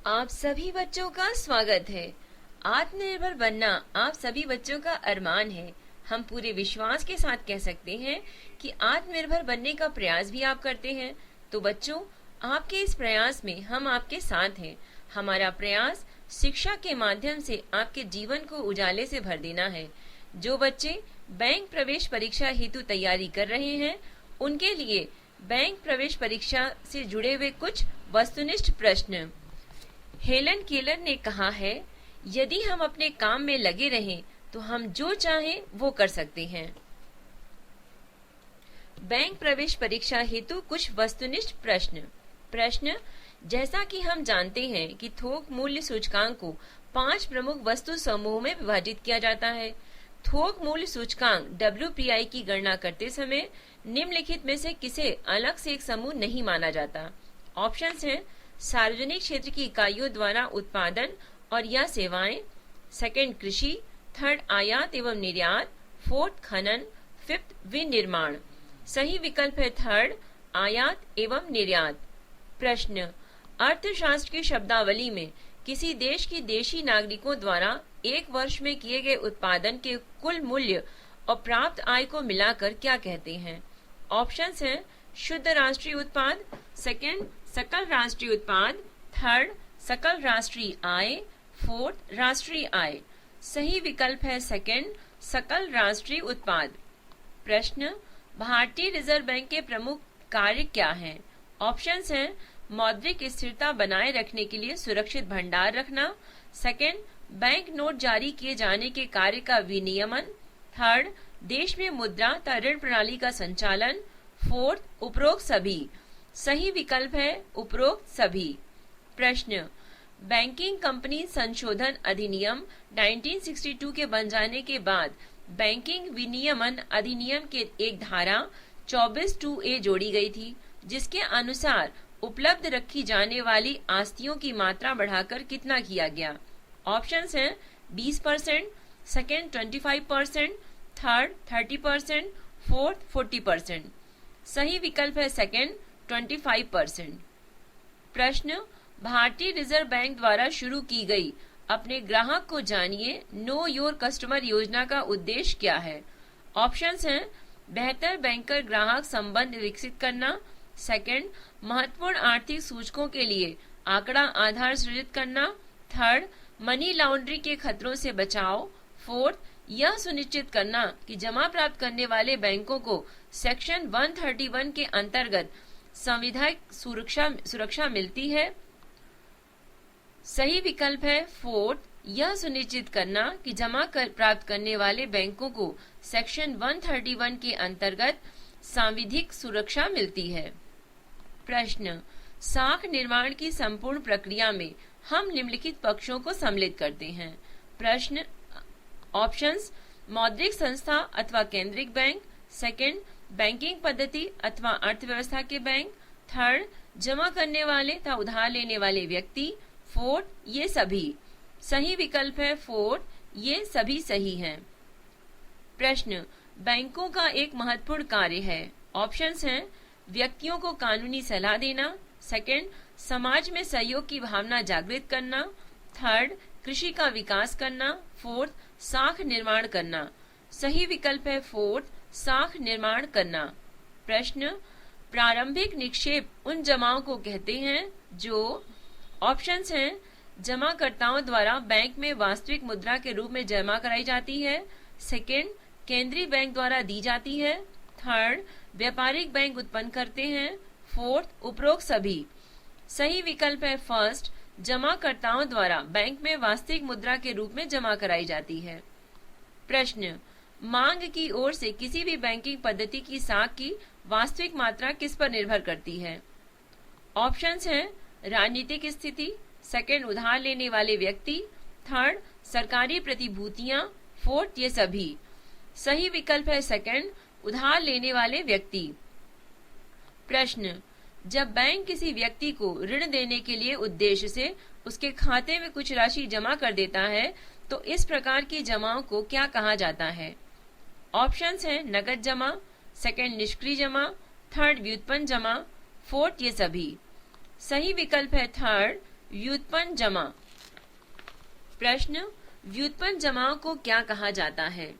आप सभी बच्चों का स्वागत है। आत्मनिर्भर बनना आप सभी बच्चों का अरमान है। हम पूरे विश्वास के साथ कह सकते हैं कि आत्मनिर्भर बनने का प्रयास भी आप करते हैं। तो बच्चों, आपके इस प्रयास में हम आपके साथ हैं। हमारा प्रयास शिक्षा के माध्यम से आपके जीवन को उजाले से भर देना है। जो बच्चे बैंक प्रवेश परीक्षा हेतु तैयारी कर रहे हैं, उनके लिए बैंक प्रवेश परीक्षा से जुड़े हुए कुछ वस्तुनिष्ठ प्रश्न। हेलन केलर ने कहा है, यदि हम अपने काम में लगे रहें तो हम जो चाहें वो कर सकते हैं। बैंक प्रवेश परीक्षा हेतु कुछ वस्तुनिष्ठ प्रश्न। जैसा कि हम जानते हैं कि थोक मूल्य सूचकांक को 5 प्रमुख वस्तु समूहों में विभाजित किया जाता है। थोक मूल्य सूचकांक WPI की गणना करते समय निम्नलिखित में से किसे अलग से एक समूह नहीं माना जाता। ऑप्शंस हैं सार्वजनिक क्षेत्र की इकाइयों द्वारा उत्पादन और या सेवाएं, सेकंड कृषि, थर्ड आयात एवं निर्यात, फोर्थ खनन, फिफ्थ विनिर्माण। सही विकल्प है थर्ड आयात एवं निर्यात। प्रश्न, अर्थशास्त्र की शब्दावली में किसी देश की देशी नागरिकों द्वारा एक वर्ष में किए गए उत्पादन के कुल मूल्य और प्राप्त आय को मिलाकर क्या कहते हैं। ऑप्शंस हैं शुद्ध राष्ट्रीय उत्पाद, सेकंड सकल राष्ट्रीय उत्पाद, थर्ड सकल राष्ट्रीय आय, फोर्थ राष्ट्रीय आय। सही विकल्प है सेकंड सकल राष्ट्रीय उत्पाद। प्रश्न, भारतीय रिजर्व बैंक के प्रमुख कार्य क्या हैं। ऑप्शंस हैं मौद्रिक स्थिरता बनाए रखने के लिए सुरक्षित भंडार रखना, सेकंड बैंक नोट जारी किए जाने के कार्य का विनियमन, थर्ड देश में मुद्रा तथा ऋण प्रणाली का संचालन, फोर्थ उपरोक्त सभी। सही विकल्प है उपरोक्त सभी। प्रश्न, बैंकिंग कंपनी संशोधन अधिनियम 1962 के बन जाने के बाद बैंकिंग विनियमन अधिनियम के एक धारा 24(2)A जोड़ी गई थी, जिसके अनुसार उपलब्ध रखी जाने वाली आस्तियों की मात्रा बढ़ाकर कितना किया गया। ऑप्शंस हैं 20%, सेकेंड 25%, थर्ड 30%, फोर्थ 40%। सही विकल्प है सेकेंड 25%। प्रश्न, भारतीय रिजर्व बैंक द्वारा शुरू की गई अपने ग्राहक को जानिए नो योर कस्टमर योजना का उद्देश्य क्या है। ऑप्शंस हैं बेहतर बैंकर ग्राहक संबंध विकसित करना, सेकंड महत्वपूर्ण आर्थिक सूचकों के लिए आंकड़ा आधार सृजित करना, थर्ड मनी लॉन्ड्री के खतरों से बचाव, फोर्थ यह सुनिश्चित करना कि जमा प्राप्त करने वाले बैंकों को सेक्शन 131 के अंतर्गत संविधायक सुरक्षा मिलती है। सही विकल्प है फोर्थ यह सुनिश्चित करना कि प्राप्त करने वाले बैंकों को सेक्शन 131 के अंतर्गत सांविधिक सुरक्षा मिलती है। प्रश्न, साख निर्माण की संपूर्ण प्रक्रिया में हम निम्नलिखित पक्षों को सम्मिलित करते हैं। प्रश्न, ऑप्शंस मौद्रिक संस्था अथवा केंद्रिक बैंक, सेकंड बैंकिंग पद्धति अथवा अर्थव्यवस्था के बैंक, थर्ड जमा करने वाले तथा उधार लेने वाले व्यक्ति, फोर्थ ये सभी। सही विकल्प है फोर्थ ये सभी सही हैं। प्रश्न, बैंकों का एक महत्वपूर्ण कार्य है। ऑप्शंस हैं व्यक्तियों को कानूनी सलाह देना, सेकंड समाज में सहयोग की भावना जागृत करना, थर्ड कृषि का विकास करना, फोर्थ साख निर्माण करना। सही विकल्प है फोर्थ साख निर्माण करना। प्रश्न, प्रारंभिक निक्षेप उन जमाओं को कहते हैं जो, ऑप्शंस हैं जमाकर्ताओं द्वारा बैंक में वास्तविक मुद्रा के रूप में जमा कराई जाती है, सेकंड केंद्रीय बैंक द्वारा दी जाती है, थर्ड व्यापारिक बैंक उत्पन्न करते हैं, फोर्थ उपरोक्त सभी। सही विकल्प है फर्स्ट जमाकर्ताओं द्वारा बैंक में वास्तविक मुद्रा के रूप में जमा कराई जाती है। प्रश्न, मांग की ओर से किसी भी बैंकिंग पद्धति की साख की वास्तविक मात्रा किस पर निर्भर करती है। ऑप्शंस हैं राजनीतिक स्थिति, सेकंड उधार लेने वाले व्यक्ति, थर्ड सरकारी प्रतिभूतियां, फोर्थ ये सभी। सही विकल्प है सेकंड उधार लेने वाले व्यक्ति। प्रश्न, जब बैंक किसी व्यक्ति को ऋण देने के लिए उद्देश्य से उसके खाते में कुछ राशि जमा कर देता है तो इस प्रकार की जमाओं को क्या कहा जाता है। ऑप्शंस हैं नकद जमा, सेकंड निष्क्रिय जमा, थर्ड व्युत्पन्न जमा, फोर्थ ये सभी। सही विकल्प है थर्ड व्युत्पन्न जमा। प्रश्न, व्युत्पन्न जमा को क्या कहा जाता है?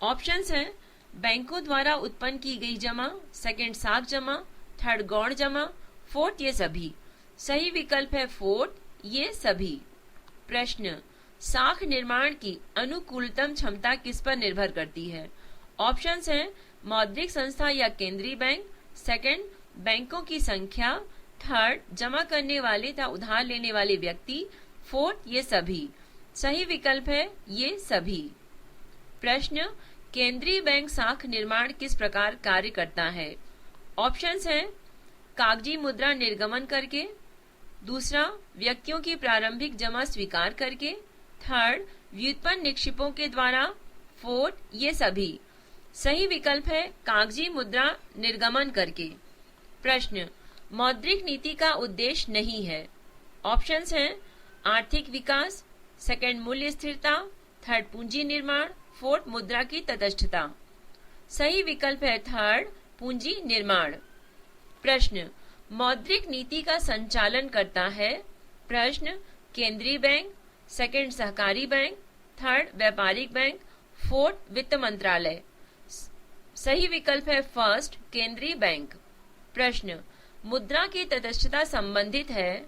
ऑप्शंस हैं बैंकों द्वारा उत्पन्न की गई जमा, सेकंड साख जमा, थर्ड गौण जमा, फोर्थ ये सभी। सही विकल्प है फोर्थ ये सभी। प्रश्न, साख निर्माण की अनुकूलतम क्षमता किस पर निर्भर करती है? ऑप्शंस हैं मौद्रिक संस्था या केंद्रीय बैंक, सेकंड बैंकों की संख्या, थर्ड जमा करने वाले तथा उधार लेने वाले व्यक्ति, फोर्थ ये सभी। सही विकल्प है ये सभी। प्रश्न, केंद्रीय बैंक साख निर्माण किस प्रकार कार्य करता है? ऑप्शंस हैं कागजी मुद्रा निर्गमन करके, दूसरा व्यक्तियों की प्रारंभिक जमा स्वीकार करके, थर्ड व्युत्पन्न निक्षेपों के द्वारा, फोर्थ ये सभी। सही विकल्प है कागजी मुद्रा निर्गमन करके। प्रश्न, मौद्रिक नीति का उद्देश्य नहीं है। ऑप्शंस हैं आर्थिक विकास, सेकंड मूल्य स्थिरता, थर्ड पूंजी निर्माण, फोर्थ मुद्रा की तटस्थता। सही विकल्प है थर्ड पूंजी निर्माण। प्रश्न, मौद्रिक नीति का संचालन करता है? प्रश्न, केंद्रीय बैंक, सेकंड सहकारी बैंक, थर्ड व्यापारिक बैंक, फोर्थ वित्त मंत्रालय। सही विकल्प है फर्स्ट केंद्रीय बैंक। प्रश्न, मुद्रा की तटस्थता संबंधित है?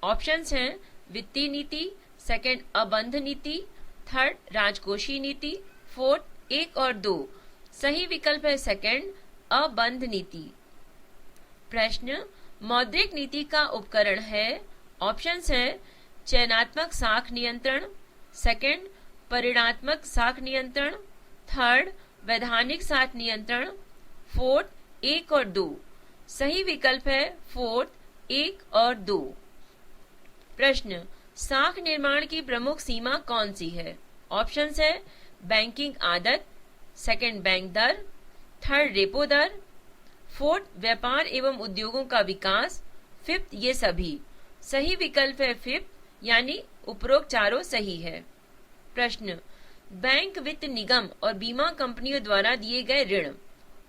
ऑप्शंस हैं वित्तीय नीति, सेकंड अबंध नीति, थर्ड राजकोषीय नीति, फोर्थ 1 और 2। सही विकल्प है सेकंड अबंध नीति। प्रश्न, मौद्रिक नीति का उपकरण है? ऑप्शंस हैं चयनात्मक साख नियंत्रण, सेकंड परिणात्मक साख नियंत्रण, थर्ड वैधानिक साख नियंत्रण, फोर्थ 1 और 2। सही विकल्प है फोर्थ 1 और 2। प्रश्न, साख निर्माण की प्रमुख सीमा कौन सी है? ऑप्शंस है बैंकिंग आदत, सेकंड बैंक दर, थर्ड रेपो दर, फोर्थ व्यापार एवं उद्योगों का विकास, फिफ्थ ये सभी। सही विकल्प है फिफ्थ यानी उपरोक्त चारों सही है। प्रश्न, बैंक वित्त निगम और बीमा कंपनियों द्वारा दिए गए ऋण।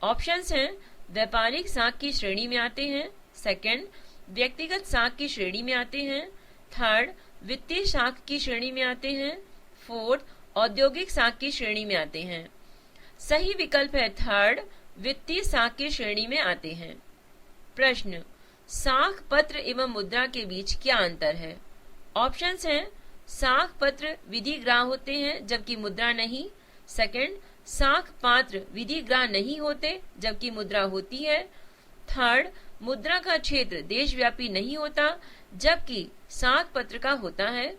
ऑप्शंस हैं व्यापारिक साख की श्रेणी में आते हैं, सेकंड व्यक्तिगत साख की श्रेणी में आते हैं, थर्ड वित्तीय साख की श्रेणी में आते हैं, फोर्थ औद्योगिक साख की श्रेणी में आते हैं। सही विकल्प है थर्ड वित्तीय साख की श्रेणी में आते हैं। प्रश्न, साख पत्र एवं मुद्रा के बीच क्या अंतर है? ऑप्शंस हैं साख पत्र विधिग्राह होते हैं जबकि मुद्रा नहीं, सेकंड साख पात्र विधिग्राह नहीं होते जबकि मुद्रा होती है, थर्ड मुद्रा का क्षेत्र देशव्यापी नहीं होता जबकि साख पत्र का होता है,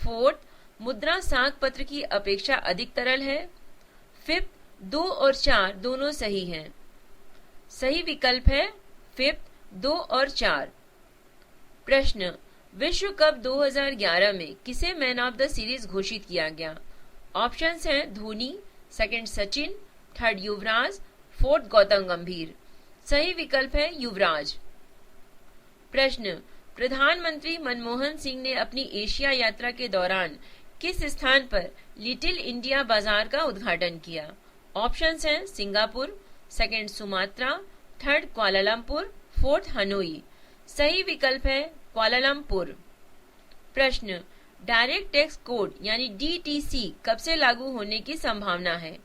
फोर्थ मुद्रा साख पत्र की अपेक्षा अधिक तरल है, फिफ्थ 2 और 4 दोनों सही हैं। सही विकल्प है फिफ्थ 2 और 4। प्रश्न, विश्व कप 2011 में किसे मैन ऑफ द सीरीज घोषित किया गया? ऑप्शंस हैं धोनी, सेकंड सचिन, थर्ड युवराज, फोर्थ गौतम गंभीर। सही विकल्प है युवराज। प्रश्न, प्रधानमंत्री मनमोहन सिंह ने अपनी एशिया यात्रा के दौरान किस स्थान पर लिटिल इंडिया बाजार का उद्घाटन किया? ऑप्शंस हैं Singapore, second Sumatra, third Kuala Lumpur, fourth Hanoi. सही विकल्प है कुआलालंपुर। प्रश्न, डायरेक्ट टैक्स कोड यानी DTC कब से लागू होने की संभावना है?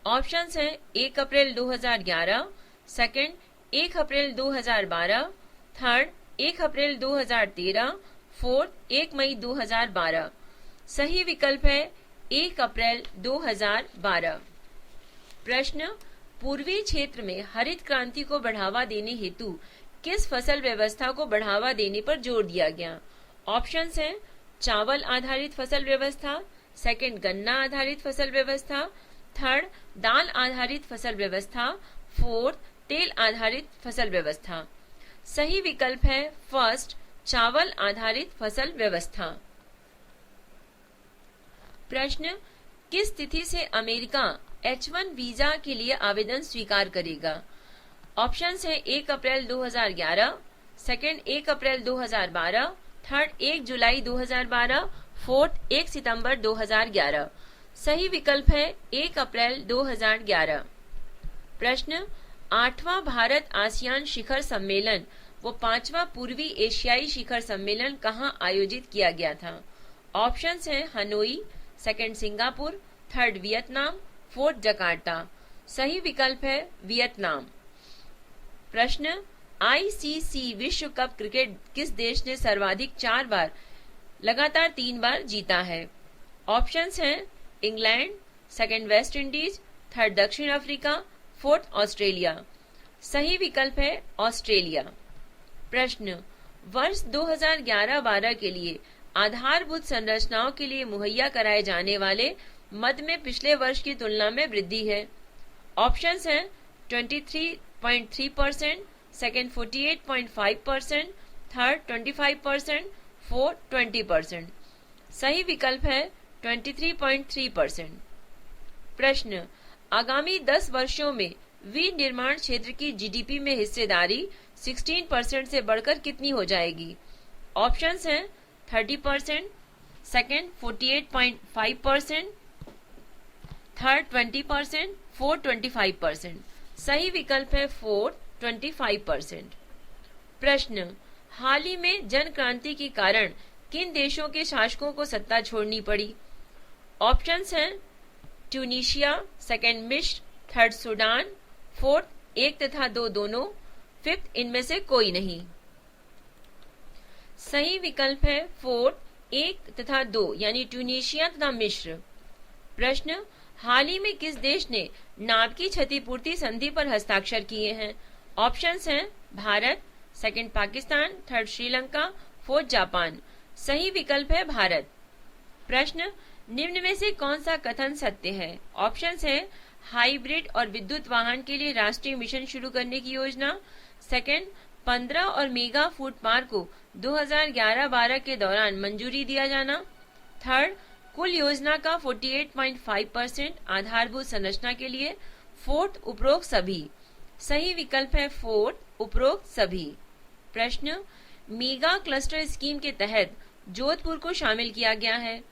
ऑप्शंस हैं 1 अप्रैल 2011, सेकंड 1 अप्रैल 2012, थर्ड 1 अप्रैल 2013, फोर्थ 1 मई 2012। सही विकल्प है 1 अप्रैल 2012। प्रश्न, पूर्वी क्षेत्र में हरित क्रांति को बढ़ावा देने हेतु किस फसल व्यवस्था को बढ़ावा देने पर जोर दिया गया? ऑप्शंस हैं चावल आधारित फसल व्यवस्था, सेकंड गन्ना आधारित फसल व्यवस्था, थर्ड दाल आधारित फसल व्यवस्था, फोर्थ तेल आधारित फसल व्यवस्था। सही विकल्प है फर्स्ट चावल आधारित फसल व्यवस्था। प्रश्न, किस तिथि से अमेरिका H1 वीजा के लिए आवेदन स्वीकार करेगा? ऑप्शंस है 1 अप्रैल 2011, सेकंड 1 अप्रैल 2012, थर्ड 1 जुलाई 2012, फोर्थ 1 सितंबर 2011। सही विकल्प है 1 अप्रैल 2011। प्रश्न, 8वां भारत आसियान शिखर सम्मेलन वो 5वां पूर्वी एशियाई शिखर सम्मेलन कहाँ आयोजित किया गया था? ऑप्शंस हैं Hanoi, second Singapore, third Vietnam, fourth Jakarta. सही विकल्प है वियतनाम। प्रश्न, आईसीसी विश्व कप क्रिकेट किस देश ने सर्वाधिक 4 बार लगातार 3 बार जीता है? ऑप्शंस हैं England, second West Indies, third दक्षिण अफ्रीका, फोर्थ ऑस्ट्रेलिया। सही विकल्प है ऑस्ट्रेलिया। प्रश्न, वर्ष 2011-12 के लिए आधारभूत संरचनाओं के लिए मुहैया कराए जाने वाले मद में पिछले वर्ष की तुलना में वृद्धि है। ऑप्शंस हैं 23.3%, सेकेंड 48.5%, थर्ड 25%, फोर्थ 20%। सही विकल्प है 23.3%। प्रश्न, आगामी 10 वर्षों में विनिर्माण क्षेत्र की जीडीपी में हिस्सेदारी 16% से बढ़कर कितनी हो जाएगी? ऑप्शंस हैं 30%, सेकेंड 48.5%, थर्ड 20%, फोर्थ 25%। सही विकल्प है फोर्थ 25%। प्रश्न, हाल ही में जन क्रांति के कारण किन देशों के शासकों को सत्ता छोड़नी पड़ी? ऑप्शंस हैं ट्यूनीशिया, सेकेंड मिस्र, थर्ड सूडान, फोर्थ 1 तथा 2 दोनों, फिफ्थ इनमें से कोई नहीं। सही विकल्प है फोर्थ 1 तथा 2 यानी ट्यूनीशिया तथा मिस्र। प्रश्न, हाल ही में किस देश ने नाव की क्षतिपूर्ति संधि पर हस्ताक्षर किए हैं? ऑप्शंस हैं Bharat, second Pakistan, third Sri Lanka, fourth Japan. सही विकल्प है भारत। प्रश्न, निम्न में से कौन सा कथन सत्य है? ऑप्शंस हैं हाइब्रिड और विद्युत वाहन के लिए राष्ट्रीय मिशन शुरू करने की योजना, सेकंड 15 और मेगा फूड पार्क को 2011-12 के दौरान मंजूरी दिया जाना, थर्ड कुल योजना का 48.5% आधारभूत संरचना के लिए, फोर्थ उपरोक्त सभी। सही विकल्प है फोर्थ उपरोक्त सभी। प्रश्न, मेगा क्लस्टर स्कीम के तहत जोधपुर को शामिल किया गया है।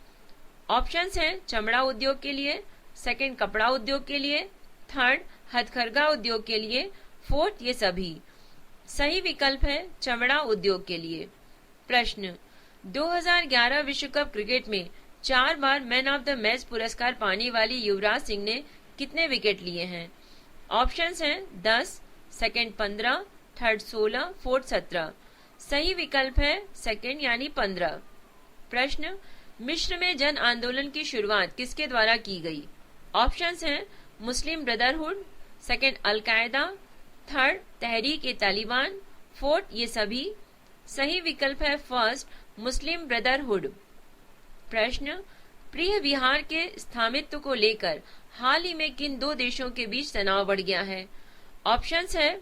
ऑप्शंस हैं चमड़ा उद्योग के लिए, सेकंड कपड़ा उद्योग के लिए, थर्ड हथकरघा उद्योग के लिए, फोर्थ ये सभी। सही विकल्प है चमड़ा उद्योग के लिए। प्रश्न, 2011 विश्व कप क्रिकेट में 4 बार मैन ऑफ द मैच पुरस्कार पाने वाली युवराज सिंह ने कितने विकेट लिए हैं? ऑप्शंस हैं 10, सेकंड 15, थर्ड 16, फोर्थ 17। सही विकल्प है सेकंड यानी 15। प्रश्न, मिस्र में जन आंदोलन की शुरुआत किसके द्वारा की गई? ऑप्शंस हैं Muslim Brotherhood, second Al Qaeda, third Tehreek-e-Taliban, fourth ये सभी। सही विकल्प है फर्स्ट मुस्लिम ब्रदरहुड। प्रश्न, प्रिय विहार के स्थामित्व को लेकर हाल ही में किन 2 देशों के बीच तनाव बढ़ गया है? ऑप्शंस है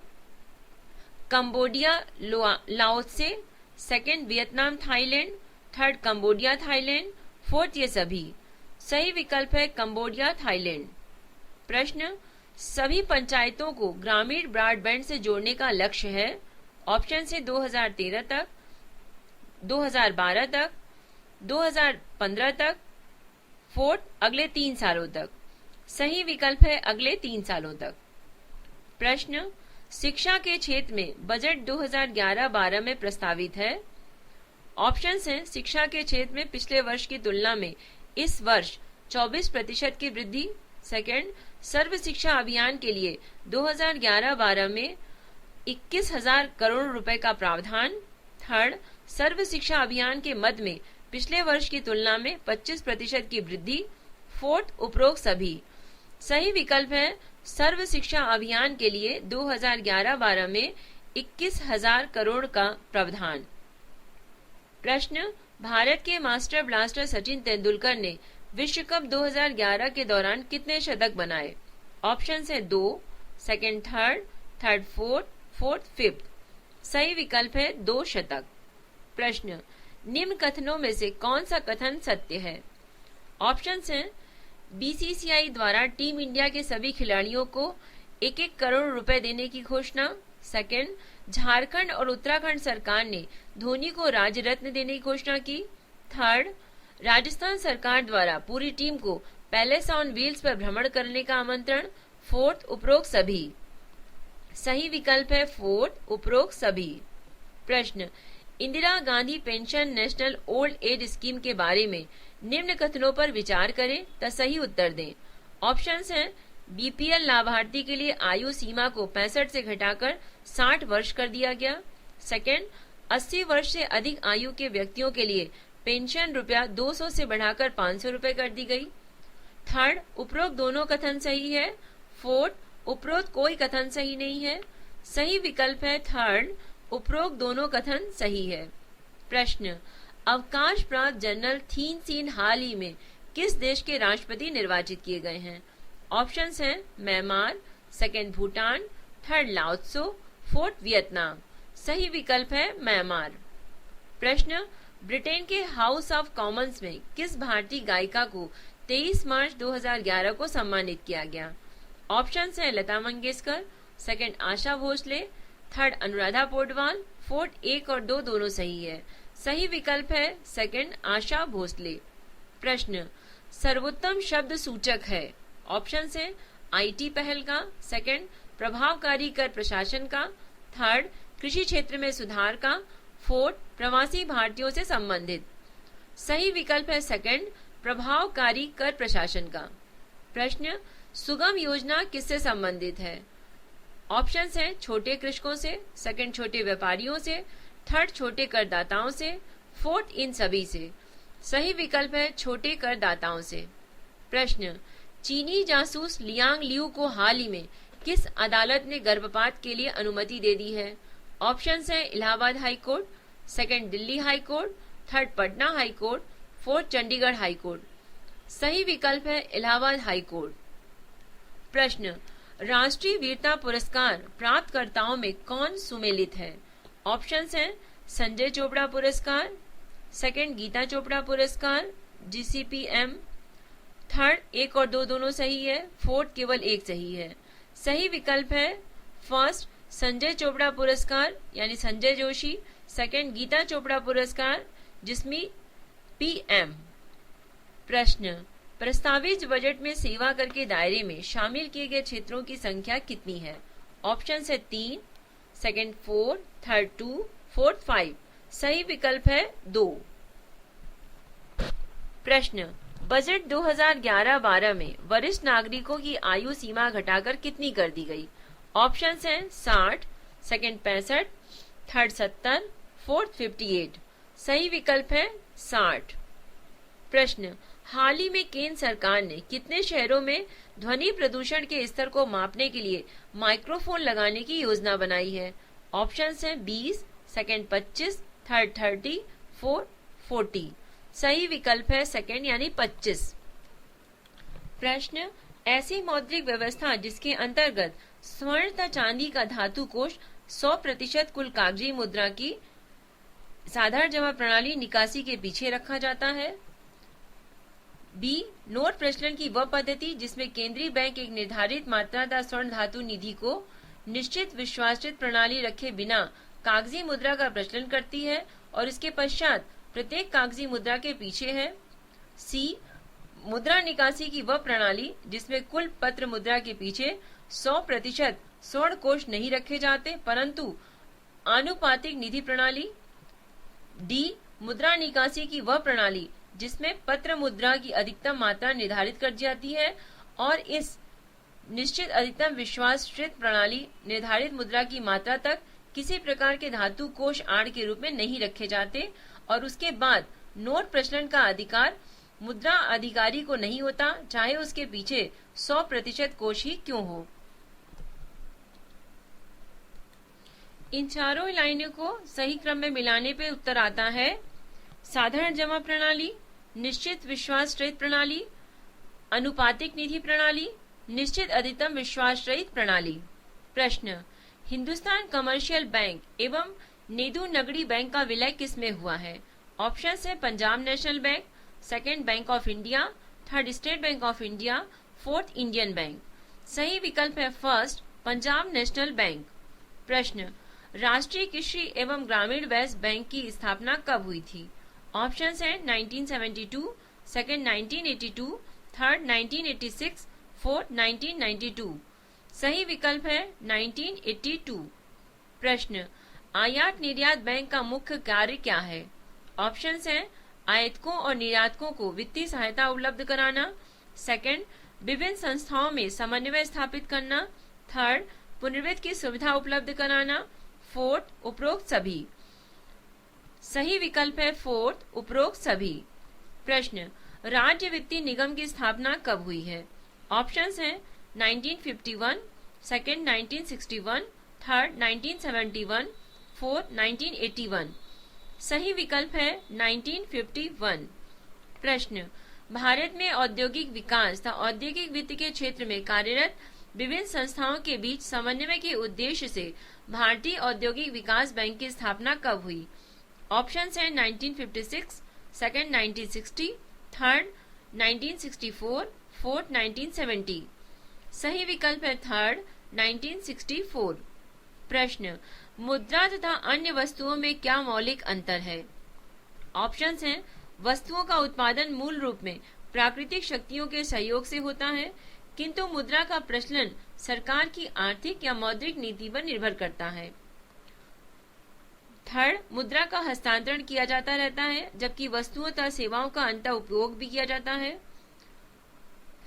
Cambodia Lao Tzu, second Vietnam Thailand, third Cambodia Thailand, fourth ये सभी। सही विकल्प है कंबोडिया थाईलैंड। प्रश्न, सभी पंचायतों को ग्रामीण ब्रॉडबैंड से जोड़ने का लक्ष्य है। ऑप्शन है 2013 तक, 2012 तक, 2015 तक, फोर्थ अगले 3 सालों तक। सही विकल्प है अगले 3 सालों तक। प्रश्न, शिक्षा के क्षेत्र में बजट 2011-12 में प्रस्तावित है। ऑप्शंस हैं शिक्षा के क्षेत्र में पिछले वर्ष की तुलना में इस वर्ष 24% की वृद्धि, सेकंड सर्व शिक्षा अभियान के लिए 2011-12 में 21,000 करोड़ रुपए का प्रावधान, थर्ड सर्व शिक्षा अभियान के मद में पिछले वर्ष की तुलना में 25% की वृद्धि, फोर्थ उपरोक्त सभी। सही विकल्प है सर्व शिक्षा अभियान के लिए 2011-12 में 21,000 करोड़ का प्रावधान। प्रश्न, भारत के मास्टर ब्लास्टर सचिन तेंदुलकर ने विश्व कप 2011 के दौरान कितने शतक बनाए? ऑप्शन है 2, second third, third fourth, fourth fifth. सही विकल्प है 2 शतक। प्रश्न, निम्न कथनों में से कौन सा कथन सत्य है? ऑप्शन हैं बीसीसीआई द्वारा टीम इंडिया के सभी खिलाड़ियों को 1-1 करोड़ रुपए देने की घोषणा, सेकंड झारखंड और उत्तराखंड सरकार ने धोनी को राज्य रत्न देने की घोषणा की, थर्ड राजस्थान सरकार द्वारा पूरी टीम को पैलेस ऑन व्हील्स पर भ्रमण करने का आमंत्रण, फोर्थ उपरोक्त सभी। सही विकल्प है फोर्थ उपरोक्त सभी। प्रश्न, Indira Gandhi pension national old age scheme के बारे में निम्न कथनों पर विचार करें तथा सही उत्तर दें। ऑप्शंस हैं, बीपीएल लाभार्थी के लिए आयु सीमा को 65 से घटाकर 60 वर्ष कर दिया गया। सेकेंड, 80 वर्ष से अधिक आयु के व्यक्तियों के लिए पेंशन रुपया 200 से बढ़ाकर 500 रुपए कर दी गई। थर्ड, उपरोक्त दोनों कथन सही है। फोर्थ, उपरोक्त कोई कथन सही नहीं है। सही विकल्प है थर्ड, उपरोक्त दोनों कथन सही है। प्रश्न, अवकाश प्राप्त जनरल थीन सेन हाल ही में किस देश के राष्ट्रपति निर्वाचित किए गए हैं? ऑप्शंस हैं, Myanmar, second Bhutan, third Laos, fourth Vietnam. सही विकल्प है म्यांमार। प्रश्न, ब्रिटेन के हाउस ऑफ कॉमन्स में किस भारतीय गायिका को 23 मार्च 2011 को सम्मानित किया गया? ऑप्शंस हैं, Lata Mangeshkar, second Asha Bhosle, third Anuradha Paudwal, fourth 1 और 2 दोनों सही है। सही विकल्प है सेकेंड आशा भोसले। प्रश्न, सर्वोत्तम शब्द सूचक है। ऑप्शंस हैं, आईटी पहल का, सेकेंड प्रभावकारी कर प्रशासन का, थर्ड कृषि क्षेत्र में सुधार का, फोर्थ प्रवासी भारतीयों से संबंधित। सही विकल्प है सेकेंड प्रभावकारी कर प्रशासन का। प्रश्न, सुगम योजना किससे संबंधित है? ऑप्शंस हैं, छोटे कृषकों से, सेकेंड छोटे व्यापारियों से, थर्ड छोटे करदाताओं से, फोर्थ इन सभी से। सही विकल्प है छोटे करदाताओं से। प्रश्न, चीनी जासूस लियांग लियू को हाल ही में किस अदालत ने गर्भपात के लिए अनुमति दे दी है? ऑप्शंस हैं, Allahabad high court, second Delhi high court, third Patna high court, fourth Chandigarh high court. सही विकल्प है इलाहाबाद हाई कोर्ट। प्रश्न, राष्ट्रीय वीरता पुरस्कार प्राप्तकर्ताओं में कौन सुमेलित है? ऑप्शंस हैं, संजय चोपड़ा पुरस्कार, सेकेंड गीता चोपड़ा पुरस्कार, जीसीपीएम, थर्ड 1 और 2 दोनों सही है, फोर्थ केवल 1 सही है। सही विकल्प है फर्स्ट संजय चोपड़ा पुरस्कार यानी संजय जोशी, सेकेंड गीता चोपड़ा पुरस्कार जिसमें पीएम। प्रश्न, प्रस्तावित बजट में सेवा कर के दायरे में शामिल किए गए क्षेत्रों की संख्या कितनी है? ऑप्शन है 3, सेकेंड 4, थर्ड 2, फोर्थ 5। सही विकल्प है 2। प्रश्न, बजट 2011-12 में वरिष्ठ नागरिकों की आयु सीमा घटाकर कितनी कर दी गई? ऑप्शंस हैं 60, सेकेंड 65, थर्ड 70, फोर्थ 58। सही विकल्प है 60। प्रश्न, हाल ही में केंद्र सरकार ने कितने शहरों में ध्वनि प्रदूषण के स्तर को मापने के लिए माइक्रोफोन लगाने की योजना बनाई है? ऑप्शंस हैं 20, सेकेंड 25, थर्ड 30, फोर्थ 40। सही विकल्प है सेकेंड यानी 25। प्रश्न, ऐसी मौद्रिक व्यवस्था जिसके अंतर्गत स्वर्ण तथा चांदी का धातु कोष 100% कुल कागजी मुद्रा की साधारण जमा प्रणाली निकासी के पीछे रखा जाता है। बी, नोट प्रचलन की वह पद्धति जिसमें केंद्रीय बैंक एक निर्धारित मात्रा तथा स्वर्ण धातु निधि को निश्चित विश्वासित प्रणाली रखे बिना कागजी मुद्रा का प्रचलन करती है और इसके पश्चात प्रत्येक कागजी मुद्रा के पीछे है। सी, मुद्रा निकासी की वह प्रणाली जिसमें कुल पत्र मुद्रा के पीछे 100% स्वर्ण कोष नहीं रखे जाते परंतु आनुपातिक निधि प्रणाली। डी, मुद्रा निकासी की वह प्रणाली जिसमें पत्र मुद्रा की अधिकतम मात्रा निर्धारित कर जाती है और इस निश्चित अधिकतम विश्वासकृत प्रणाली निर्धारित मुद्रा की मात्रा तक किसी प्रकार के धातु कोष आड़ के रूप में नहीं रखे जाते और उसके बाद नोट प्रचलन का अधिकार मुद्रा अधिकारी को नहीं होता चाहे उसके पीछे 100% कोष ही क्यों हो। इन चारों लाइनों को सही क्रम में मिलाने पे उत्तर आता है साधारण जमा प्रणाली, निश्चित विश्वास रहित प्रणाली, अनुपातिक निधि प्रणाली, निश्चित अधिकतम विश्वास रहित प्रणाली। प्रश्न, हिंदुस्तान कमर्शियल बैंक एवं नेदू नगरी बैंक का विलय किसमें हुआ है? ऑप्शन है Punjab national bank, second bank of India, third state bank of India, fourth Indian bank. सही विकल्प है फर्स्ट पंजाब नेशनल बैंक। प्रश्न, राष्ट्रीय कृषि एवं ग्रामीण विकास बैंक की स्थापना कब हुई थी? ऑप्शंस हैं 1972, सेकेंड 1982, थर्ड 1986, फोर्थ 1992। सही विकल्प है 1982। प्रश्न, आयात निर्यात बैंक का मुख्य कार्य क्या है? ऑप्शंस हैं आयातकों और निर्यातकों को वित्तीय सहायता उपलब्ध कराना, सेकंड विभिन्न संस्थाओं में समन्वय स्थापित करना, थर्ड पुनर्वित्त की सुविधा उपलब्ध कराना, फोर्थ उपरोक्त सभी। सही विकल्प है फोर्थ उपरोक्त सभी। प्रश्न राज्य वित्तीय निगम की स्थापना कब हुई है? ऑप्शंस हैं 1951, सेकंड 1961, थर्ड 1971, फोर्थ 1981। सही विकल्प है 1951। प्रश्न भारत में औद्योगिक विकास तथा औद्योगिक वित्त के क्षेत्र में कार्यरत विभिन्न संस्थाओं के बीच समन्वय के उद्देश्य से भारतीय औद्योगिक विकास बैंक की स्थापना कब हुई? ऑप्शंस हैं 1956, सेकंड 1960, थर्ड 1964, फोर्थ 1970। सही विकल्प है थर्ड 1964। प्रश्न मुद्रा तथा अन्य वस्तुओं में क्या मौलिक अंतर है? ऑप्शंस हैं वस्तुओं का उत्पादन मूल रूप में प्राकृतिक शक्तियों के सहयोग से होता है, किंतु मुद्रा का प्रचलन सरकार की आर्थिक या मौद्रिक नीति पर निर्भर करता है। थर्ड मुद्रा का हस्तांतरण किया जाता रहता है, जबकि वस्तुओं तथा सेवाओं का अंतः उपयोग भी किया जाता है।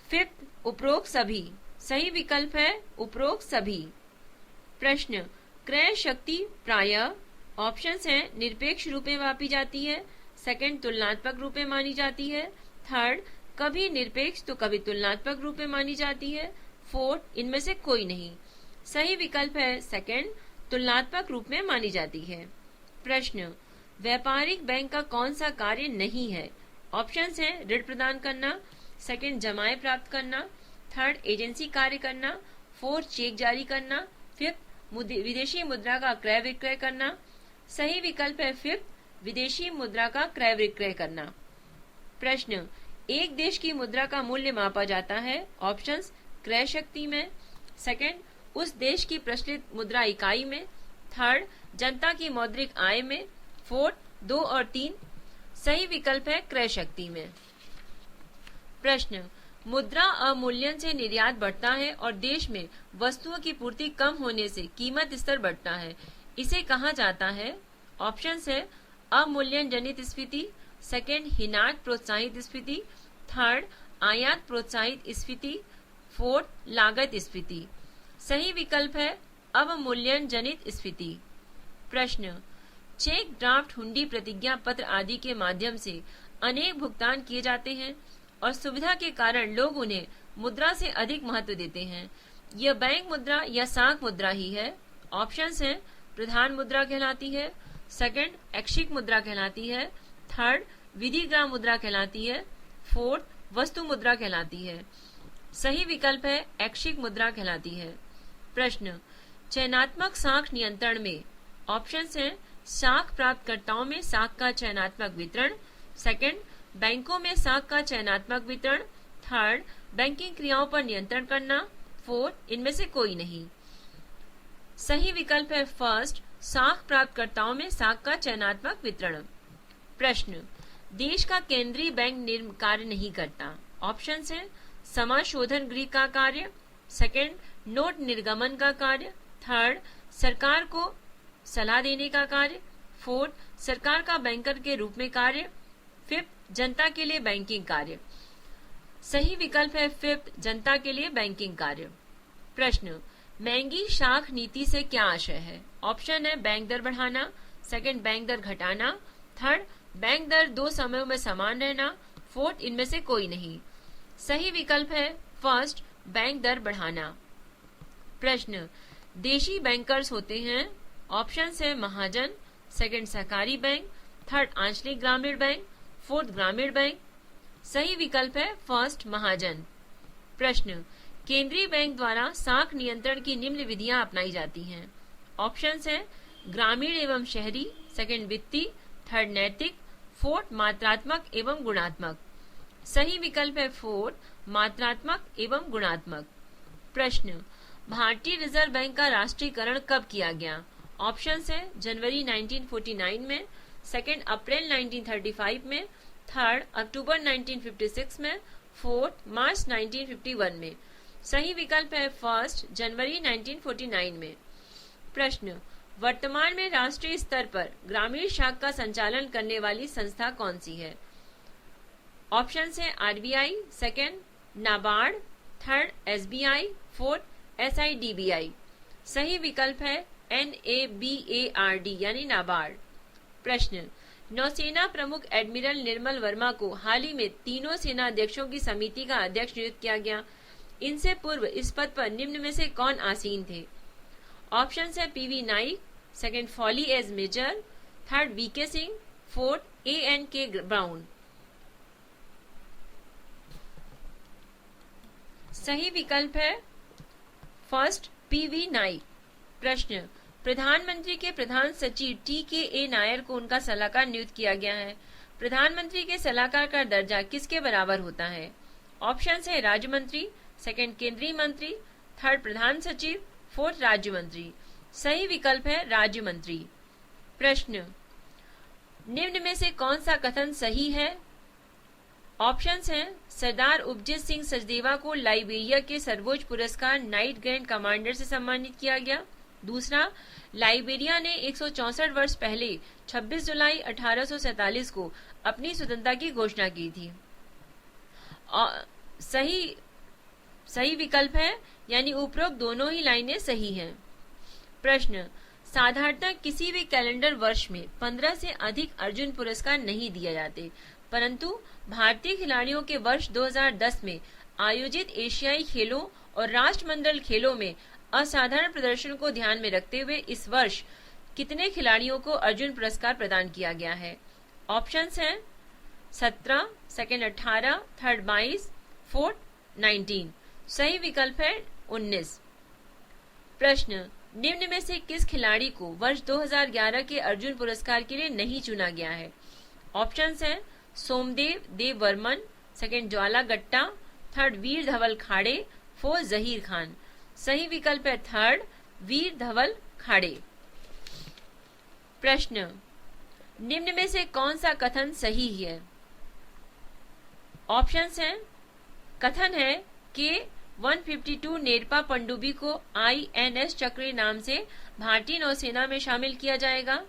फिफ्थ उपरोक्त सभी। सही विकल्प है उपरोक्त सभी। प्रश्न क्रय शक्ति प्रायः ऑप्शंस हैं निरपेक्ष रूप में मापी जाती है, सेकंड तुलनात्मक रूप में मानी जाती है, थर्ड कभी निरपेक्ष तो कभी तुलनात्मक रूप में मानी जाती है, फोर्थ इनमें से कोई नहीं। सही विकल्प है सेकंड तुलनात्मक रूप में मानी जाती है। प्रश्न व्यापारिक बैंक का कौन सा कार्य नहीं है? ऑप्शंस हैं ऋण प्रदान करना, सेकंड जमाए प्राप्त करना, थर्ड एजेंसी कार्य करना, फोर्थ चेक जारी करना, फिफ्थ विदेशी मुद्रा का क्रय विक्रय करना। सही विकल्प है फिफ्थ विदेशी मुद्रा का क्रय विक्रय करना। प्रश्न एक देश की मुद्रा का मूल्य मापा जाता है। ऑप्शंस क्रय शक्ति में, सेकंड उस देश की प्रचलित मुद्रा इकाई में, थर्ड जनता की मौद्रिक आय में, फोर्थ 2 और 3। सही विकल्प है क्रय शक्ति में। प्रश्न मुद्रा अवमूल्यन से निर्यात बढ़ता है और देश में वस्तुओं की पूर्ति कम होने से कीमत स्तर बढ़ता है, इसे कहा जाता है? ऑप्शंस है अवमूल्यन जनित स्फीति, सेकंड हिनाट प्रोत्साहित स्फीति, थर्ड आयात प्रोत्साहित स्फीति, फोर्थ लागत स्फीति। सही विकल्प है अवमूल्यन जनित स्फीति। प्रश्न चेक ड्राफ्ट हुंडी प्रतिज्ञा पत्र आदि के माध्यम से अनेक भुगतान किए जाते हैं और सुविधा के कारण लोग उन्हें मुद्रा से अधिक महत्व देते हैं। यह बैंक मुद्रा या साख मुद्रा ही है। ऑप्शंस हैं प्रधान मुद्रा कहलाती है, सेकंड ऐच्छिक मुद्रा कहलाती है, थर्ड विधिग्राम मुद्रा कहलाती है, फोर्थ वस्तु मुद्रा कहलाती है। सही विकल्प है ऐच्छिक मुद्रा कहलाती है। प्रश्न चयनात्मक साख नियंत्रण में ऑप्शंस हैं साख प्राप्तकर्ताओं में साख का चयनात्मक वितरण, सेकंड बैंकों में साख का चयनात्मक वितरण, थर्ड बैंकिंग क्रियाओं पर नियंत्रण करना, फोर्थ इनमें से कोई नहीं। सही विकल्प है फर्स्ट साख प्राप्तकर्ताओं में साख का चयनात्मक वितरण। प्रश्न देश का केंद्रीय बैंक कार्य नहीं करता। ऑप्शंस हैं समाशोधन गृह का कार्य, सेकंड नोट निर्गमन का कार्य, थर्ड सरकार को सलाह देने का कार्य, फोर्थ सरकार का बैंकर के रूप में कार्य, फिफ्थ जनता के लिए बैंकिंग कार्य। सही विकल्प है फिफ्थ जनता के लिए बैंकिंग कार्य। प्रश्न महंगी शाख नीति से क्या आशय है? ऑप्शन है बैंक दर बढ़ाना, सेकंड बैंक दर घटाना, थर्ड बैंक दर 2 समयों में समान रहना, फोर्थ इनमें से कोई नहीं। सही विकल्प है फर्स्ट बैंक दर बढ़ाना। प्रश्न देशी बैंकर्स होते हैं। ऑप्शंस है महाजन, सेकंड सहकारी बैंक, थर्ड आंचलिक ग्रामीण बैंक, फोर्थ ग्रामीण बैंक। सही विकल्प है फर्स्ट महाजन। प्रश्न केंद्रीय बैंक द्वारा साख नियंत्रण की निम्न विधियां अपनाई जाती हैं। ऑप्शंस हैं ग्रामीण एवं शहरी, सेकंड वित्तीय, थर्ड नैतिक, फोर्थ मात्रात्मक एवं गुणात्मक। सही विकल्प है फोर्थ मात्रात्मक एवं गुणात्मक। प्रश्न भारतीय रिजर्व बैंक का राष्ट्रीयकरण कब किया गया? ऑप्शंस है जनवरी 1949 में, सेकंड अप्रैल 1935 में, थर्ड अक्टूबर 1956 में, फोर्थ मार्च 1951 में। सही विकल्प है फर्स्ट जनवरी 1949 में। प्रश्न वर्तमान में राष्ट्रीय स्तर पर ग्रामीण शाखा का संचालन करने वाली संस्था कौन सी है? ऑप्शन है RBI, second NABARD, third SBI, fourth SIDBI. सही विकल्प है NABARD यानी नाबार्ड। प्रश्न, नौसेना प्रमुख एडमिरल निर्मल वर्मा को हाल ही में तीनों सेनाध्यक्षों की समिति का अध्यक्ष नियुक्त किया गया। इनसे पूर्व इस पद पर निम्न में से कौन आसीन थे? ऑप्शन है PV Naik, second Foley as major, third VK Singh, fourth ANK Brown. सही विकल्प है फर्स्ट PV नाइक। प्रश्न, प्रधानमंत्री के प्रधान सचिव TKA नायर को उनका सलाहकार नियुक्त किया गया है। प्रधानमंत्री के सलाहकार का दर्जा किसके बराबर होता है? ऑप्शन है राज्य मंत्री, सेकंड केंद्रीय मंत्री, थर्ड प्रधान सचिव, फोर्थ राज्य मंत्री। सही विकल्प है राज्य मंत्री। प्रश्न, निम्न में से कौन सा कथन सही है? ऑप्शंस हैं सरदार उपजीत सिंह सचदेवा को लाइबेरिया के सर्वोच्च पुरस्कार नाइट ग्रैंड कमांडर से सम्मानित किया गया। दूसरा, लाइबेरिया ने 164 वर्ष पहले 26 जुलाई 1847 को अपनी स्वतंत्रता की घोषणा की थी। सही विकल्प है यानी उपरोक्त दोनों ही लाइनें सही हैं। प्रश्न, साधारणतः किसी भी कैलेंडर वर्ष में 15 से अधिक अर्जुन पुरस्कार नहीं दिए जाते, परंतु भारतीय खिलाड़ियों के वर्ष 2010 में आयोजित एशियाई खेलों और राष्ट्रमंडल खेलों में असाधारण प्रदर्शन को ध्यान में रखते हुए इस वर्ष कितने खिलाड़ियों को अर्जुन पुरस्कार प्रदान किया गया है? ऑप्शंस हैं 17, सेकंड 18, थर्ड 22, फोर्थ 19। सही विकल्प है 19। प्रश्न, निम्न में से किस खिलाड़ी को वर्ष 2011 के अर्जुन पुरस्कार के लिए नहीं चुना गया है? ऑप्शंस हैं सोमदेव देव वर्मन, सेकंड ज्वाला गट्टा, थर्ड वीर धवल खाड़े, फोर्थ जहीर खान। सही विकल्प है थर्ड वीर धवल खाड़े। प्रश्न, निम्न में से कौन सा कथन सही है? ऑप्शंस हैं कथन है कि 152 नेरपा पनडुब्बी को INS चक्र नाम से भारतीय नौसेना में शामिल किया जाएगा।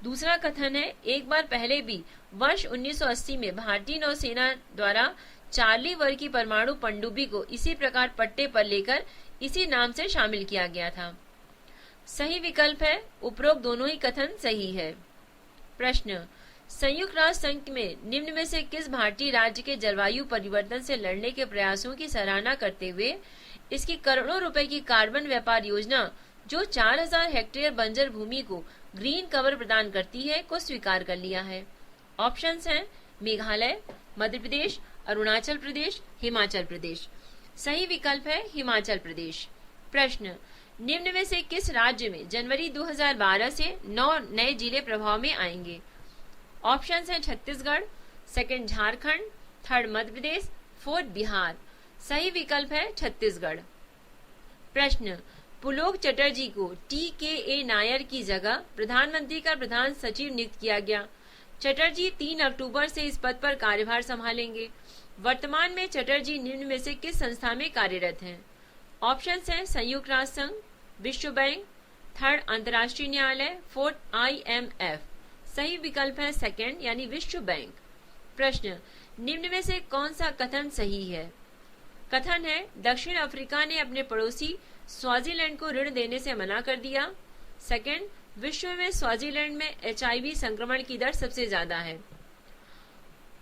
दूसरा कथन है एक बार पहले भी वर्ष 1980 में भारतीय नौसेना द्वारा चार्ली वर्ग की परमाणु पनडुब्बी को इसी प्रकार पट्टे पर लेकर इसी नाम से शामिल किया गया था। सही विकल्प है उपरोक्त दोनों ही कथन सही है। प्रश्न, संयुक्त राष्ट्र संघ में निम्न में से किस भारतीय राज्य के जलवायु परिवर्तन से लड़ने के प्रयासों की सराहना करते हुए इसकी करोड़ों रुपए की कार्बन व्यापार योजना जो 4000 हेक्टेयर बंजर भूमि को ग्रीन कवर प्रदान करती है को स्वीकार कर लिया है? ऑप्शंस हैं मेघालय, मध्य प्रदेश, अरुणाचल प्रदेश, हिमाचल प्रदेश। सही विकल्प है हिमाचल प्रदेश। प्रश्न, निम्न में से किस राज्य में जनवरी 2012 से 9 नए जिले प्रभाव में आएंगे? ऑप्शंस हैं Chhattisgarh, second Jharkhand, third Madhya Pradesh, fourth Bihar. सही विकल्प है छत्तीसगढ़। प्रश्न, पुलोक चटर्जी को TKA नायर की जगह प्रधानमंत्री का प्रधान सचिव नियुक्त किया गया। चटर्जी 3 अक्टूबर से इस पद पर कार्यभार संभालेंगे। वर्तमान में चटर्जी निम्न में से किस संस्था में कार्यरत हैं? ऑप्शंस हैं संयुक्त राष्ट्र संघ, विश्व बैंक, थर्ड अंतर्राष्ट्रीय न्यायालय, फोर्थ IMF। सही विकल्प है सेकंड यानी विश्व बैंक। प्रश्न, निम्न में से कौन सा कथन सही है? कथन है दक्षिण अफ्रीका ने अपने पड़ोसी स्वाजीलैंड को ऋण देने से मना कर दिया। सेकंड, विश्व में स्वाजीलैंड में HIV संक्रमण की दर सबसे ज्यादा है।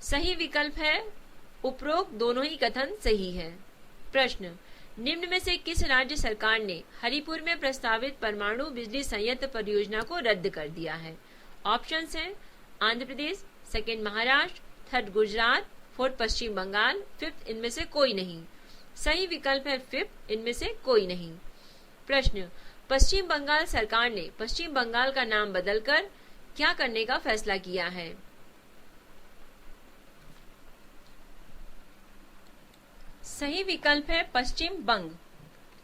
सही विकल्प है उपरोक्त दोनों ही कथन सही है। प्रश्न, निम्न में से किस राज्य सरकार ने हरिपुर में प्रस्तावित परमाणु बिजली संयंत्र परियोजना को रद्द कर दिया है? ऑप्शंस हैं Andhra Pradesh, second Maharashtra, third Gujarat, fourth Paschim Bengal, fifth इनमें से कोई नहीं। सही विकल्प है फिफ्थ इनमें से कोई नहीं। प्रश्न, पश्चिम बंगाल सरकार ने पश्चिम बंगाल का नाम बदलकर क्या करने का फैसला किया है? सही विकल्प है पश्चिम बंग।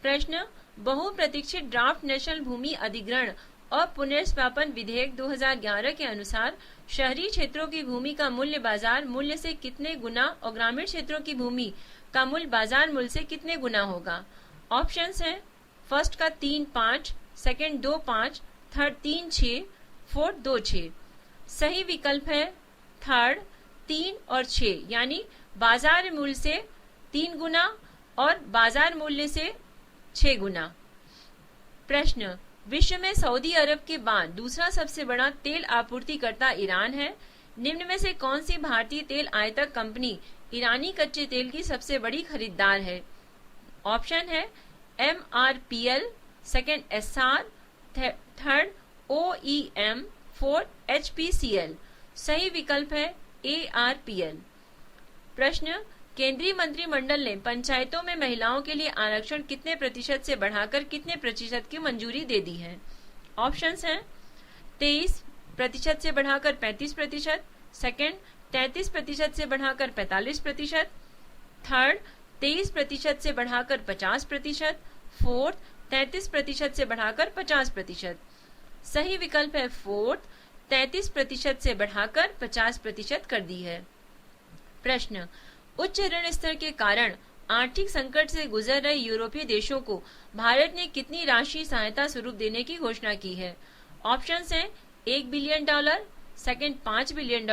प्रश्न, बहुप्रतीक्षित ड्राफ्ट नेशनल भूमि अधिग्रहण और पुनर्स्थापन विधेयक 2011 के अनुसार शहरी क्षेत्रों की भूमि का मूल्य बाजार मूल्य से कितने गुना और ग्रामीण क्षेत्रों की भूमि का मूल्य बाजार मूल्य से कितने गुना होगा? ऑप्शंस हैं फर्स्ट का 3-5, सेकंड 2-5, थर्ड 3 6, फोर्थ 2 6। सही विकल्प है थर्ड 3 और 6, यानी बाजार मूल्य से 3 गुना और बाजार मूल्य से 6 गुना। प्रश्न, विश्व में सऊदी अरब के बाद दूसरा सबसे बड़ा तेल आपूर्तिकर्ता ईरान है। निम्न में से कौन सी भारतीय तेल आयातक कंपनी ईरानी कच्चे तेल की सबसे बड़ी खरीदार है? ऑप्शन है MRPL, second SR, third OEM, fourth HPCL। सही विकल्प है ARPL। प्रश्न, केंद्रीय मंत्रिमंडल ने पंचायतों में महिलाओं के लिए आरक्षण कितने प्रतिशत से बढ़ाकर कितने प्रतिशत की मंजूरी दे दी है? ऑप्शंस हैं 23% से बढ़ाकर 35%, सेकंड 33% से बढ़ाकर 45%, थर्ड 23% से बढ़ाकर 50%, फोर्थ 33% से बढ़ाकर 50%। सही विकल्प है फोर्थ, 33% से बढ़ाकर 50% कर दी है। प्रश्न, उच्च ऋण स्तर के कारण आर्थिक संकट से गुजर रहे यूरोपीय देशों को भारत ने कितनी राशि सहायता स्वरूप देने की घोषणा की है? ऑप्शंस हैं $1 billion, second $5 billion,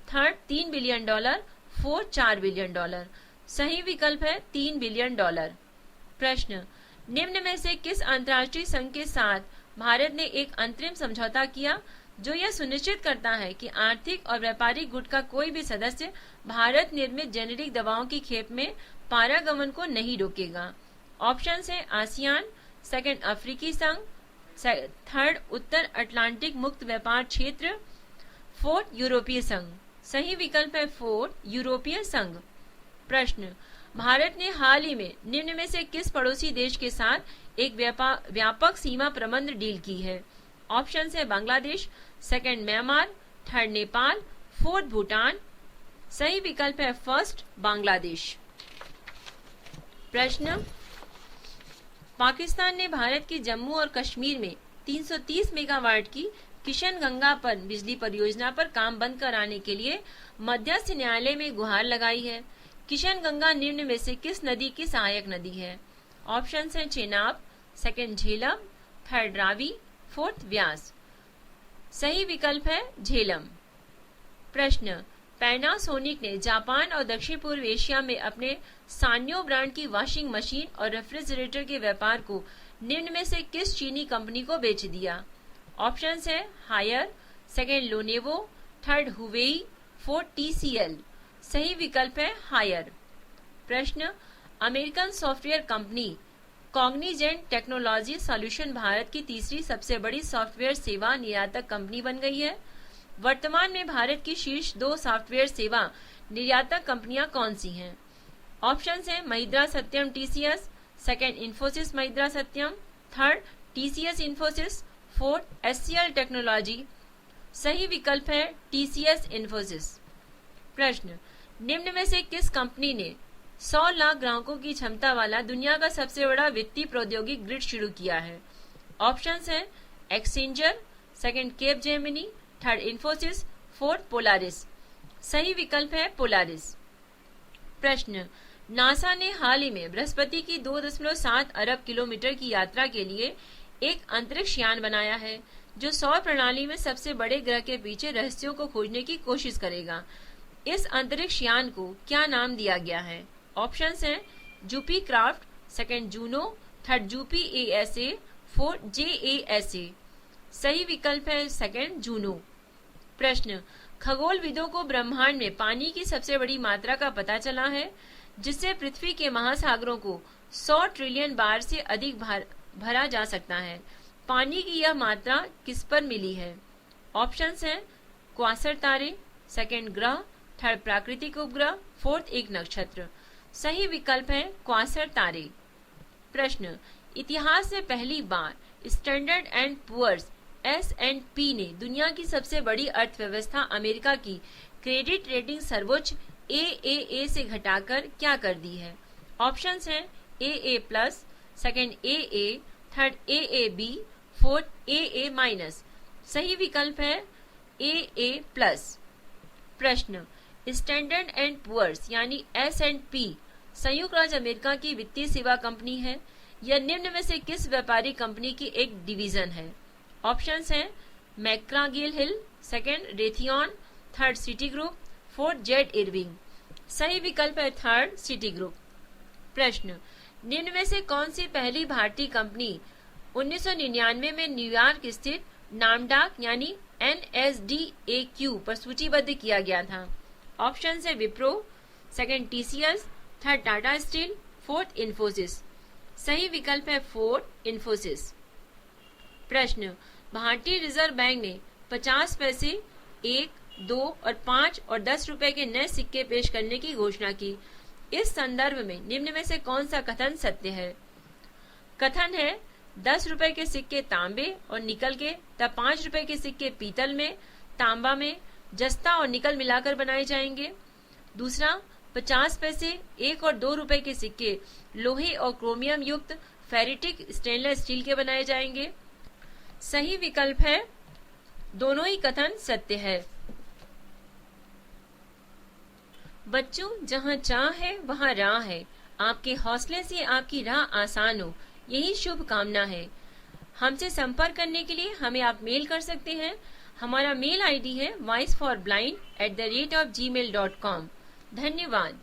third $3 billion, fourth $4 billion. सही विकल्प है $3 बिलियन। प्रश्न, निम्न में से किस अंतर्राष्ट्रीय संघ के साथ भारत ने एक अंतरिम समझौता किया जो यह सुनिश्चित करता है कि आर्थिक और व्यापारिक गुट का कोई भी सदस्य भारत निर्मित जेनेरिक दवाओं की खेप में पारागमन को नहीं रोकेगा? ऑप्शंस हैं आसियान, सेकंड अफ्रीकी संघ, थर्ड उत्तर अटलांटिक मुक्त व्यापार क्षेत्र, फोर्थ यूरोपीय संघ। सही विकल्प है फोर्थ यूरोपीय संघ। प्रश्न, भारत ने हाल ही में निम्न में से किस पड़ोसी देश के साथ एक व्यापक सीमा प्रबंध डील की है? ऑप्शन है Bangladesh, second Myanmar, third Nepal, fourth Bhutan. सही विकल्प है फर्स्ट बांग्लादेश। प्रश्न, पाकिस्तान ने भारत के जम्मू और कश्मीर में 330 मेगावाट की किशनगंगा पर बिजली परियोजना पर काम बंद कराने के लिए मध्यस्थ न्यायालय में गुहार लगाई है। किशनगंगा निम्न में से किस नदी की सहायक नदी है? ऑप्शंस हैं Chenab, second Jhelum, third Ravi, fourth Vyas. सही विकल्प है झेलम। प्रश्न, पैनासोनिक ने जापान और दक्षिण पूर्व एशिया में अपने सान्यो ब्रांड की वॉशिंग मशीन और रेफ्रिजरेटर के व्यापार को निम्न में से किस चीनी कंपनी को बेच दिया? ऑप्शंस है Haier, second Lenovo, third Huawei, fourth TCL। सही विकल्प है हायर। प्रश्न, American software company Cognizant technology solution Bharat की तीसरी सबसे बड़ी सॉफ्टवेयर सेवा निर्यातक कंपनी बन गई है। वर्तमान में भारत की शीर्ष 2 सॉफ्टवेयर सेवा निर्यातक कंपनियां कौन सी हैं? ऑप्शंस हैं Mahindra Satyam TCS, second Infosys Mahindra Satyam, third TCS Infosys, fourth HCL technology. सही विकल्प है TCS इन्फोसिस। प्रश्न, निम्न में से किस कंपनी ने 100 लाख ग्राहकों की क्षमता वाला दुनिया का सबसे बड़ा वित्तीय प्रौद्योगिक ग्रिड शुरू किया है? ऑप्शंस हैं exchanger, second Capgemini, third Infosys, fourth Polaris. सही विकल्प है पोलारिस। प्रश्न, नासा ने हाल ही में बृहस्पति की 2.7 अरब किलोमीटर की यात्रा के लिए एक अंतरिक्ष यान बनाया है जो सौर प्रणाली में सबसे बड़े ग्रह के पीछे रहस्यों को खोजने की कोशिश करेगा। इस अंतरिक्ष यान को क्या नाम दिया गया है? ऑप्शंस हैं Zupee craft, second Juno, third Zupee ASA, fourth JASA। सही विकल्प है सेकंड जूनो। प्रश्न, खगोलविदों को ब्रह्मांड में पानी की सबसे बड़ी मात्रा का पता चला है जिससे पृथ्वी के महासागरों को 100 ट्रिलियन बार से अधिक भरा जा सकता है। पानी की यह मात्रा किस पर मिली है? ऑप्शंस हैं क्वासर तारे, सेकंड ग्रह, थर्ड प्राकृतिक उपग्रह, फोर्थ एक नक्षत्र। सही विकल्प है क्वासर तारे। प्रश्न, इतिहास में पहली बार स्टैंडर्ड एंड पुअर्स S&P ने दुनिया की सबसे बड़ी अर्थव्यवस्था अमेरिका की क्रेडिट रेटिंग सर्वोच्च AAA से घटाकर क्या कर दी है? ऑप्शंस हैं AA+, second AA, third AAB, fourth AA-। सही विकल्प है AA+। प्रश्न, स्टैंडर्ड एंड पुअर्स यानी S&P संयुक्त राज्य अमेरिका की वित्तीय सेवा कंपनी है। यह निम्न में से किस व्यापारिक कंपनी की एक डिवीजन है? ऑप्शंस हैं McGraw Hill Hill, second Raytheon, third city group, fourth Z Irving. सही विकल्प है थर्ड सिटी ग्रुप। प्रश्न, निम्न में से कौन सी पहली भारतीय कंपनी 1999 में न्यूयॉर्क स्थित नामडाक यानी NSDAQ पर सूचीबद्ध किया गया था? ऑप्शन है Wipro, second TCS, third Tata steel, fourth Infosys. सही विकल्प है फोर्थ इन्फोसिस। प्रश्न, भारतीय रिजर्व बैंक ने 50 पैसे, 1, 2 और 5 और 10 रुपए के नए सिक्के पेश करने की घोषणा की। इस संदर्भ में निम्न में से कौन सा कथन सत्य है? कथन है 10 रुपए के सिक्के तांबे और निकल के तथा 5 रुपए के सिक्के पीतल में, तांबा में जस्ता और निकल मिलाकर बनाए जाएंगे। दूसरा, 50 पैसे, 1 और 2 रुपए के सिक्के लोहे और क्रोमियम युक्त फेरिटिक स्टेनलेस स्टील के बनाए जाएंगे। सही विकल्प है दोनों ही कथन सत्य है। बच्चों, जहाँ चाह है वहाँ राह है। आपके हौसले से आपकी राह आसान हो, यही शुभ कामना है। हमसे संपर्क करने के लिए हमें आप मेल कर सकते हैं। हमारा मेल आईडी है voiceforblind@gmail.com। धन्यवाद।